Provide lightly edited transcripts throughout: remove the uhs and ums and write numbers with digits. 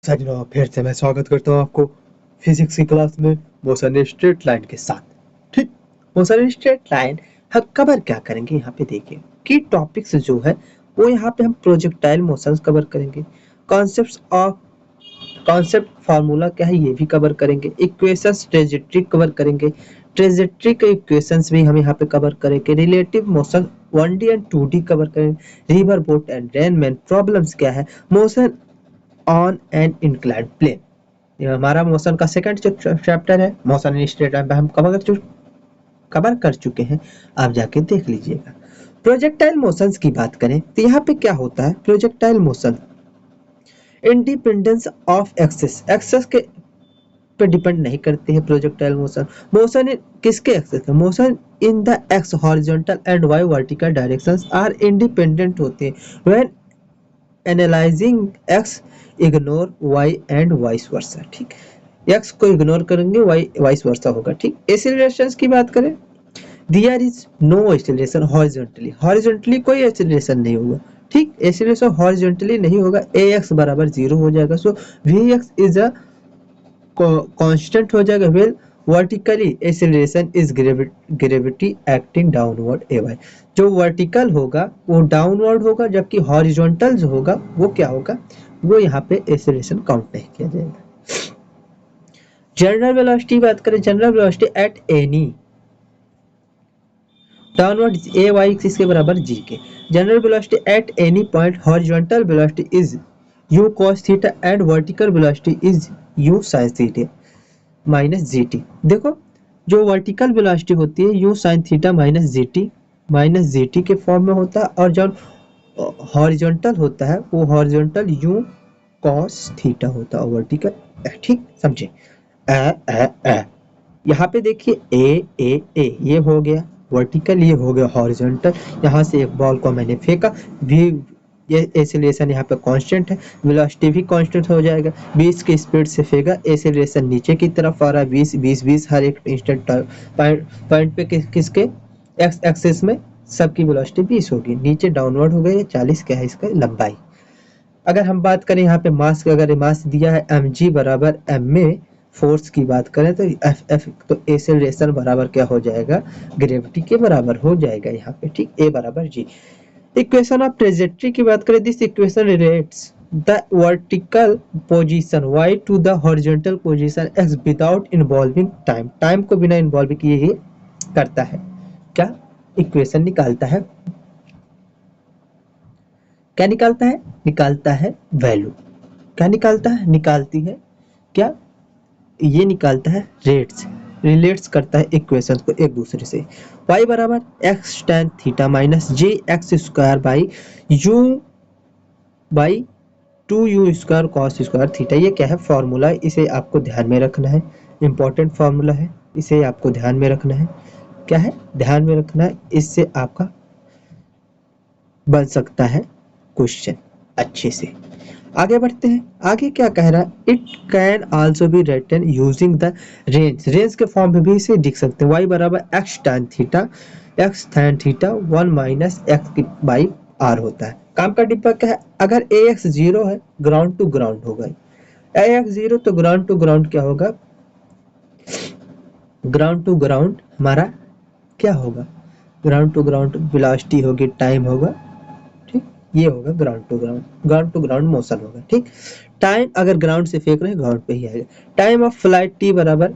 सजना फिर से मैं स्वागत करता हूँ आपको फिजिक्स की क्लास में मोशन स्ट्रेट लाइन के साथ। ठीक, मोशन स्ट्रेट लाइन हम कवर क्या करेंगे यहाँ पे देखिए की टॉपिक्स जो है वो यहाँ पे हम प्रोजेक्टाइल मोशंस कवर करेंगे, कॉन्सेप्ट्स ऑफ कॉन्सेप्ट फार्मूला क्या है ये भी कवर करेंगे, इक्वेशंस ट्रेजेक्टरी कवर करेंगे, ट्रेजेक्टरी के इक्वेशंस भी हम यहाँ पे कवर करेंगे, relative motion 1D and 2D cover करेंगे, river boat and rain man problems क्या है, motion on an inclined plane. ये हमारा मोशन का सेकंड जो चैप्टर है मोशन इन स्ट्रेट लाइन हम कवर कर चुके हैं, आप जाके देख लीजिएगा। प्रोजेक्टाइल मोशंस की बात करें तो यहाँ पे क्या होता है, projectile motion independence of axes, axes के पे डिपेंड नहीं करते हैं प्रोजेक्टाइल मोशन। मोशन किसके एक्सेस है, motion in the X horizontal and Y vertical directions are independent होते हैं when analyzing X ignore Y and vice versa. ठीक, एक्स को इग्नोर करेंगे वाई वाइस वर्सा होगा। ठीक, एक्सीलरेशंस की बात करें, there is no acceleration horizontally, horizontally कोई एक्सीलरेशन नहीं होगा। ठीक, एक्सीलरेशन हॉरिजॉन्टली नहीं होगा, ए एक्स बराबर 0 हो जाएगा। So V X is a constant हो जाएगा, well vertically acceleration is gravity acting downward A Y. जो वर्टिकल होगा वो डाउनवर्ड होगा, जबकि हॉरिजॉन्टल जो होगा वो क्या होगा, वो यहाँ पे एक्सीलरेशन काउंट नहीं किया जाएगा। जनरल वेलोसिटी बात करें, general velocity at any downward A Y किसके बराबर जी के, general velocity at any point horizontal velocity is u cos theta and vertical velocity is u sin theta minus G T. देखो जो vertical velocity होती है u sin theta minus G T के form में होता है, और जो हॉरिजॉन्टल होता है वो हॉरिजॉन्टल u cos थीटा होता है वर्टिकल। ठीक समझे, यहाँ पे देखिए ए ये हो गया वर्टिकल, ये हो गया हॉरिजॉन्टल। यहाँ से एक बॉल को मैंने फेंका, भी ये एक्सीलरेशन यहाँ पे कांस्टेंट है, वेलोसिटी भी कांस्टेंट हो जाएगा। 20 की स्पीड से फेंका, एक्सीलरेशन नीचे की तरफ आ रहा है, 20 हर एक इंस्टेंट पॉइंट पे किसके एक्स एक्सिस में सबकी वेलोसिटी 20 होगी, नीचे डाउनवर्ड हो गई 40 क्या है इसका लंबाई। अगर हम बात करें यहाँ पे मास का, अगर मास दिया है mg बराबर m में, फोर्स की बात करें तो एफ तो एक्सेलरेशन बराबर क्या हो जाएगा, ग्रेविटी के बराबर हो जाएगा यहाँ पे। ठीक, ए बराबर जी। इक्वेशन ऑफ ट्रेजेक्टरी की बात करें, this equation relates the vertical position y to the horizontal position x without involving time, time को बिना इन्वॉल्व किए ही करता है, क्या इक्वेशन निकालता है, क्या निकालता है वैल्यू, क्या निकालता है, निकालती है क्या, ये निकालता है रेट्स, रिलेट्स करता है इक्वेशंस को एक दूसरे से। y बराबर X tan theta minus J x square by 2u square cos square theta. ये क्या है, फॉर्मूला, इसे आपको ध्यान में रखना है, इंपॉर्टेंट फॉर्मूला है, इसे आपको ध्यान में रखना है। क्या है, ध्यान में रखना है, इससे आपका बन सकता है क्वेश्चन अच्छे से। आगे बढ़ते हैं, आगे क्या कह रहा है, it can also be written using the range, range के फॉर्म में भी इसे लिख सकते हैं, y बराबर X tan theta 1 minus X by R होता है। काम का डिब्बा क्या है, अगर ए एक्स 0 है ग्राउंड टू ग्राउंड होगा, ए एक्स 0 तो ग्राउंड टू ग्राउंड क्या होगा, ग्राउंड टू ग्राउंड हमारा क्या होगा, ग्राउंड टू ग्राउंड वेलोसिटी होगी, टाइम होगा। ठीक, ये होगा ग्राउंड टू ग्राउंड मोशन होगा। ठीक, टाइम अगर ग्राउंड से फेंक रहे हैं ग्राउंड पे ही आएगा। टाइम ऑफ फ्लाइट टी बराबर,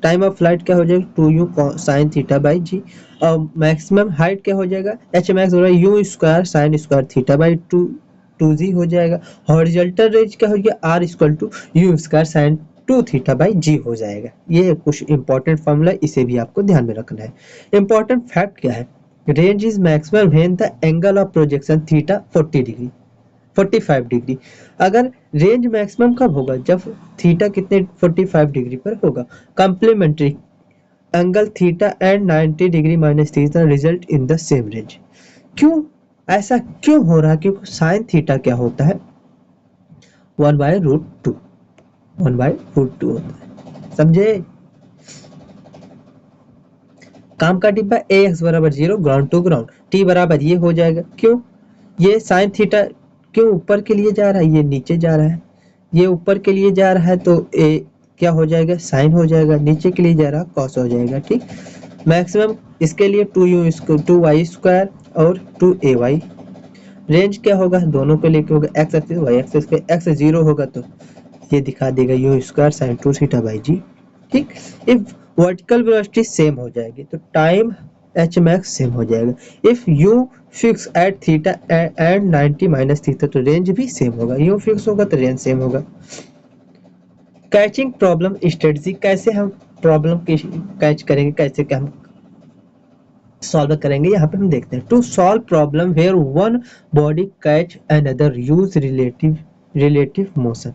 टाइम ऑफ फ्लाइट क्या हो जाएगा, 2u साइन थीटा बाई जी, और मैक्सिमम हाइट क्या हो जाएगा, एच मैक्स हो रहा है u square sine square theta by 2g हो जाएगा। हॉरिजॉन्टल रेंज क्या हो गया, r equal to u square sine 2 theta by g हो जाएगा। ये कुछ इंपॉर्टेंट फॉर्मूला, इसे भी आपको ध्यान में रखना है। इंपॉर्टेंट फैक्ट क्या है, range is maximum when the angle of projection theta 45 degree. अगर रेंज मैक्सिमम कब होगा, जब थीटा कितने 45 डिग्री पर होगा। Complementary angle theta and 90 degree minus theta result in the same range. क्यों ऐसा क्यों हो रहा है, क्योंकि साइन थीटा क्या होता है, 1/√2 1/√2 होता है, समझे। काम का डिब्बा ए एक्स बराबर 0 ग्राउंड टू ग्राउंड, टी बराबर ये हो जाएगा, क्यों ये साइन थीटा क्यों ऊपर के लिए जा रहा है, ये नीचे जा रहा है, ये ऊपर के लिए जा रहा है तो ए क्या हो जाएगा, साइन हो जाएगा, नीचे के लिए जा रहा है कॉस हो जाएगा। ठीक, मैक्सिमम इसके लिए 2y² और 2ay। रेंज क्या होगा, दोनों के लिए क्या होगा, एक्स एक्सिस वाई एक्सिस पे एक्स 0 होगा तो ये दिखा देगा u² sin 2θ/g। ठीक, इफ वर्टिकल वेलोसिटी सेम हो जाएगी तो टाइम h max सेम हो जाएगा। If u fix at theta and 90 minus theta तो रेंज भी सेम होगा, u फिक्स होगा तो रेंज सेम होगा। कैचिंग प्रॉब्लम स्ट्रेटजी, कैसे हम प्रॉब्लम की कैच करेंगे, कैसे क्या हम सॉल्व करेंगे, यहाँ पे हम देखते हैं। To solve problem where one body catch another use relative motion,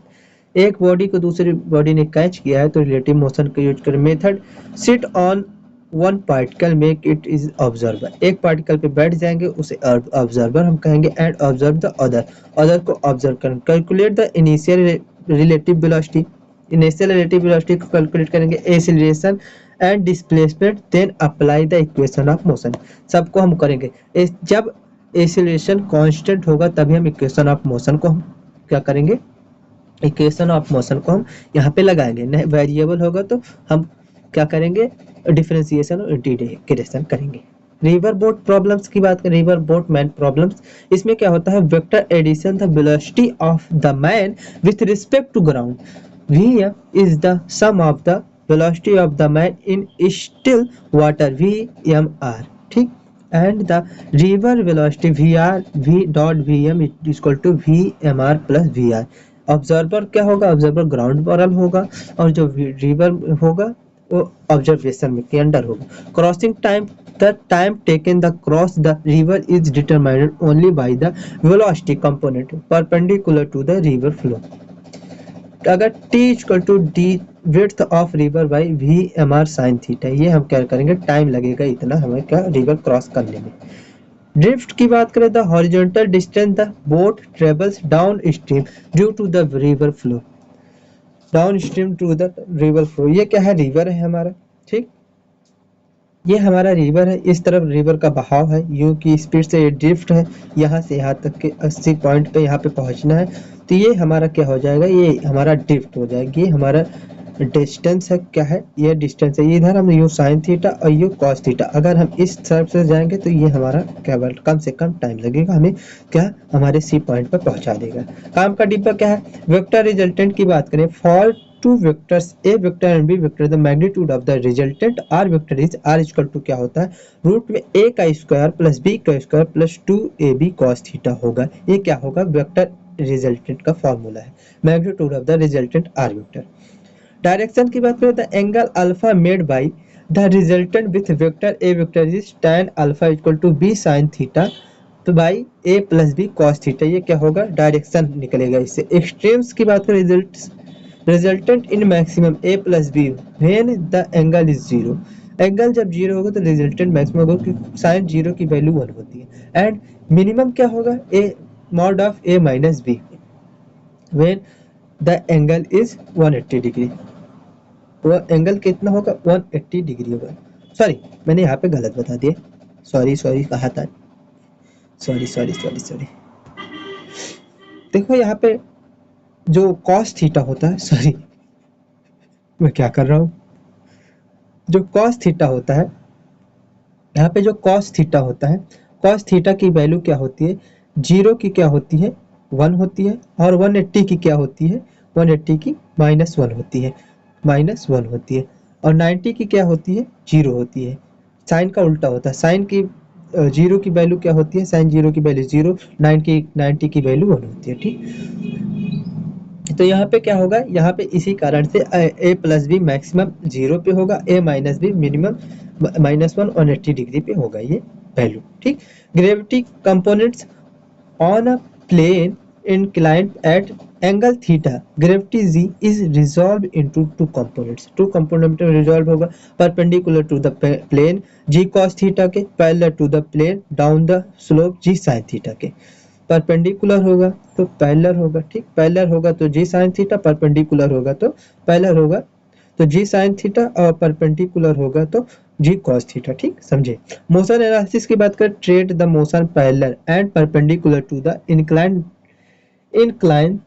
एक बॉडी को दूसरी बॉडी ने कैच किया है तो रिलेटिव मोशन का यूज करें। Method, sit on one particle make it is observer, एक पार्टिकल पे बैठ जाएंगे उसे ऑब्जर्वर हम कहेंगे एंड ऑब्जर्व द अदर को ऑब्जर्व करें। Calculate the initial relative velocity, initial relative velocity को कैलकुलेट करेंगे। Acceleration and displacement then apply the equation of motion, सबको हम करेंगे। जब एक्सीलरेशन कांस्टेंट होगा तभी हम इक्वेशन ऑफ मोशन को हम क्या करेंगे, इक्वेशन ऑफ मोशन को हम यहाँ पे लगाएंगे। नहीं वेरिएबल होगा तो हम क्या करेंगे, डिफरेंशिएशन और इंटीग्रेशन करेंगे। रिवर बोट प्रॉब्लम्स की बात करें, रिवर बोट मैन प्रॉब्लम्स, इसमें क्या होता है, vector addition the velocity of the man with respect to ground, v is the sum of the velocity of the man in still water, vmr। ठीक, and the river velocity v dot vm is equal to vmr plus vr। Observer क्या होगा, observer ground पर होगा और जो river होगा वो observation में के अंडर होगा। Crossing time, the time taken the cross the river is determined only by the velocity component perpendicular to the river flow। अगर t equal to D width of river by V M R sine theta, ये हम क्या करेंगे, time लगेगा इतना हमें क्या river cross करने में। ड्रिफ्ट की बात करें, the horizontal distance the boat travels down stream due to the river flow, down stream to the river flow, ये क्या है, रिवर है हमारा। ठीक, ये हमारा रिवर है, इस तरफ रिवर का बहाव है, यू की स्पीड से ये ड्रिफ्ट है, यहाँ से यहाँ तक के 80 पॉइंट पे यहाँ पे पहुँचना है तो ये हमारा क्या हो जाएगा, ये हमारा ड्रिफ्ट हो जाएगी। ये हमारा डिस्टेंस है, क्या है, ये डिस्टेंस है। इधर हम यू साइन थीटा और यू कॉस थीटा, अगर हम इस तरफ से जाएंगे तो ये हमारा क्या कम से कम टाइम लगेगा, हमें क्या हमारे सी पॉइंट पर पहुँचा देगा। काम का डिब्बा क्या है, वेक्टर रिजल्टेंट की बात करें, for two vectors a vector and b vector the magnitude of the resultant r vector is r equal to क्या होता है, रूट में a का स्क्वायर प्लस b का square plus 2ab cos theta होगा। ये क्या होगा, वेक्टर रिजल्टेंट का फॉर्मूला है, magnitude of the resultant r vector. Direction की बात करें, the angle alpha made by the resultant with vector a vector is tan alpha equal to b sin theta तो by a plus b cos theta, ये क्या होगा, direction निकलेगा इससे। Extremes की बात करें, resultant in maximum a plus B when the angle is zero, angle जब जीरो होगा तो रिजल्टेंट मैक्सिमम होगा क्योंकि साइन जीरो की वैल्यू 1 होती है। एंड मिनिमम क्या होगा, a mod of a minus B when the angle is 180 degree, वो एंगल कितना होगा, 180 डिग्री होगा। सॉरी मैंने यहाँ पे गलत बता दिया, सॉरी कहा था, सॉरी। देखो यहाँ पे जो cos थीटा होता है, सॉरी मैं क्या कर रहा हूँ, जो cos थीटा होता है, यहाँ पे जो cos थीटा होता है, cos थीटा की वैल्यू क्या होती है, जीरो की क्या होती है, 1 होती है, और 180 की क्या होती है, 180 की -1 होती है, -1 होती है, और 90 की क्या होती है, 0 होती है। साइन का उल्टा होता है, साइन की जीरो की वैल्यू क्या होती है, साइन जीरो की वैल्यू 0, 90 की वैल्यू 1 होती है। ठीक, तो यहाँ पे क्या होगा, यहाँ पे इसी कारण से a प्लस बी मैक्सिमम 0 पे होगा, a माइनस बी मिनिमम -1 और 80 डिग्री पे होगा ये वैल्यू। ठीक, gravity components on a plane inclined at angle theta gravity z is resolved into two component में resolve होगा, perpendicular to the plane g cos theta के, parallel to the plane down the slope g sin theta के। Perpendicular होगा तो parallel होगा, ठीक, parallel होगा तो जी साइन थीटा, परपेंडिकुलर होगा तो पैरेलल होगा तो जी साइन थीटा, और परपेंडिकुलर होगा तो जी कॉस थीटा। ठीक, समझे। मोशन एनालिसिस की बात करें, treat the motion parallel and perpendicular to the incline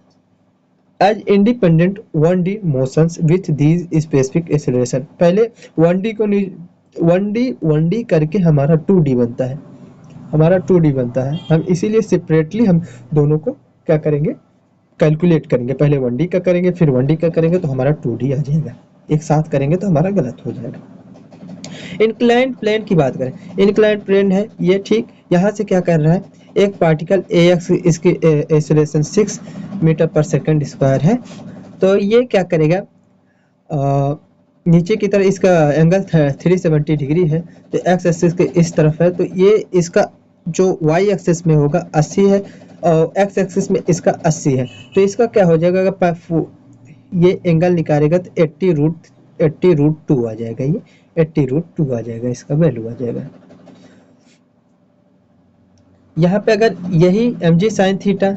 as independent 1D motions with these specific acceleration. पहले 1D को 1D करके हमारा 2D बनता है, हमारा 2D बनता है। हम इसीलिए सेपरेटली हम दोनों को क्या करेंगे, कैलकुलेट करेंगे। पहले 1D का करेंगे, फिर 1D का करेंगे तो हमारा 2D आ जाएगा। एक साथ करेंगे तो हमारा गलत हो जाएगा। इंक्लाइंड प्लेन की बात करें, इंक्लाइंड प्लेन है ये, ठीक। यहाँ से क्या कर रहा है, एक पार्टिकल AX, इसकी एक्सेलरेशन 6 मीटर पर सेकंड स्क्वायर है। तो ये क्या करेगा, नीचे की तरफ इसका एंगल 370 डिग्री है, तो एक्स एक्सिस के इस तरफ है, तो ये इसका जो वाई एक्सिस में होगा 80 है और एक्स एक्सिस में इसका 80 है। तो इसका क्या हो जाएगा, अगर ये एंगल निकालेगा तो 80√2 आ जाएगा, ये 80√2 आ जाएगा, इसका वैल्यू आ जाएगा। यहाँ पे अगर यही mg sin थीटा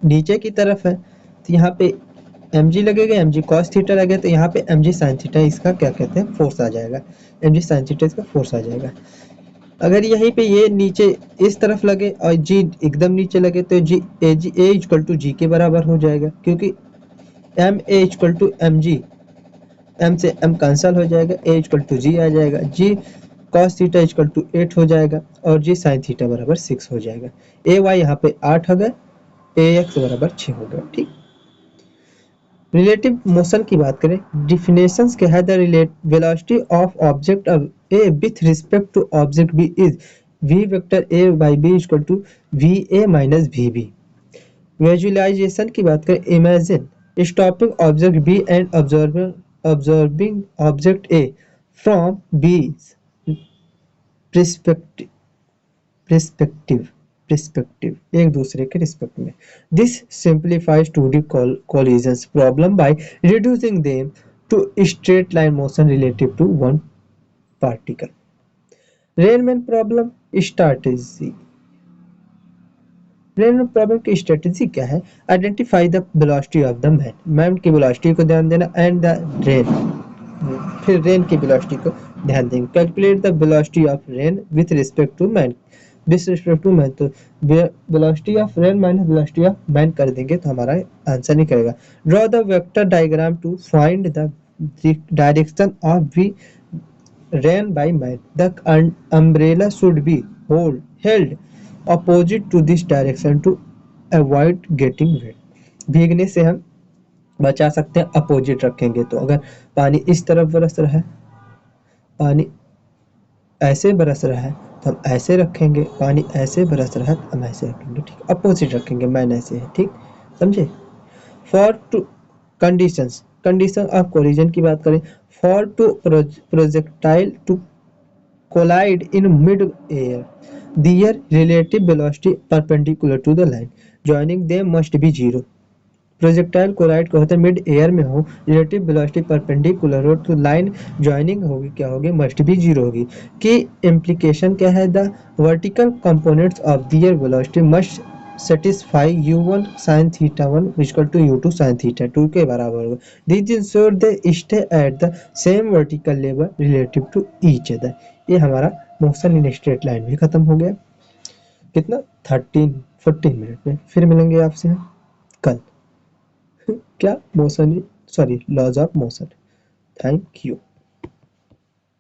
नीचे की तरफ है तो यहाँ पे mg लगेगा, mg cos थीटा लगेगा, तो यहाँ पे mg sin थीटा इसका क्या कहते हैं, फोर्स आ जाएगा। mg sin थीटा इसका फोर्स आ जाएगा। अगर यहीं पे ये नीचे इस तरफ लगे और g एकदम नीचे लगे तो g a equal to g के बराबर हो जाएगा, क्योंकि m a equal to mg, m से m कैंसिल हो जाएगा, a इक्वल टू g आ जाएगा, g cos theta equal to 8 हो जाएगा और g sin थीटा बराबर 6 हो जाएगा। a y यहाँ पे 8 हो गया, ax बराबर 6 हो गया, ठीक। रिलेटिव मोशन की बात करें, डिफिनेशंस क्या है, the velocity of object A with respect to object B is v vector a by b equal to va minus vb। Visualization की बात करें, imagine stopping object b and observing object a from b perspective perspective एक दूसरे के respect में। This simplifies 2D collisions problem by reducing them to straight line motion relative to one particle. Rain man problem strategy, rain man problem की strategy क्या है, identify the velocity of the man, man की velocity को ध्यान देना, and the rain, फिर rain की velocity को ध्यान देंगे। Calculate the velocity of rain with respect to man, with respect to man, तो velocity of rain minus velocity of man कर देंगे तो हमारा आंसर निकलेगा। Draw the vector diagram to find the direction of V rain by man, the umbrella should be held opposite to this direction to avoid getting wet. भीगने से हम बचा सकते हैं, अपोजिट रखेंगे तो। अगर पानी इस तरफ बरस रहा है, पानी ऐसे बरस रहा है तो हम ऐसे रखेंगे, पानी ऐसे बरस रहा है तो हम ऐसे रखेंगे, ठीक। अपोजिट रखेंगे, मैन ऐसे है, ठीक, समझे। For two conditions, condition of collision की बात करें, for two projectile to collide in mid-air, their relative velocity perpendicular to the line joining them must be zero। Projectile collide को होता है मिड एयर में हो, रिलेटिव वेलोसिटी परपेंडिकुलर हो, तो लाइन ज्वाइनिंग होगी क्या होगी, मस्ट भी जीरो होगी। कि इम्प्लीकेशन क्या है, the vertical components of their velocity must satisfy u1 sin theta 1 equal to u2 sin theta 2 के बराबर होगा। This ensure they stay at the same vertical level relative to each other. ये हमारा motion in straight line भी खत्म हो गया। कितना 14 मिनट में। फिर मिलेंगे आपसे हम कल। क्या motion, sorry, laws of motion. Thank you.